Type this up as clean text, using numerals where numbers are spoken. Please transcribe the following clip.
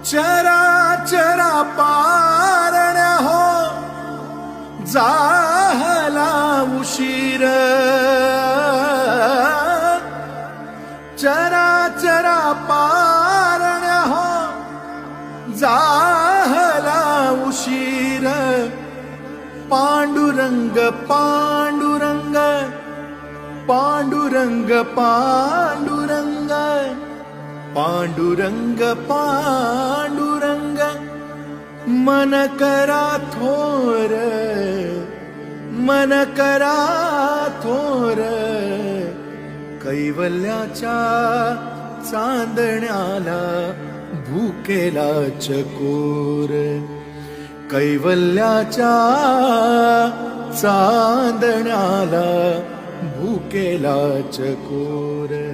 चरा चरा पारण्या हो झाला उशीर, चरा चरा पारण्या हो झाला उशीर, पांडुरंग पांडुरंग पांडुरंग पांडुरंग पांडुरंग पांडुरंग मन करा थोर, मन करा थोर, कैवल्याच्या चांदण्याला भुकेला चकोर, कैवल्याच्या चांदण्याला भुकेला चकोर.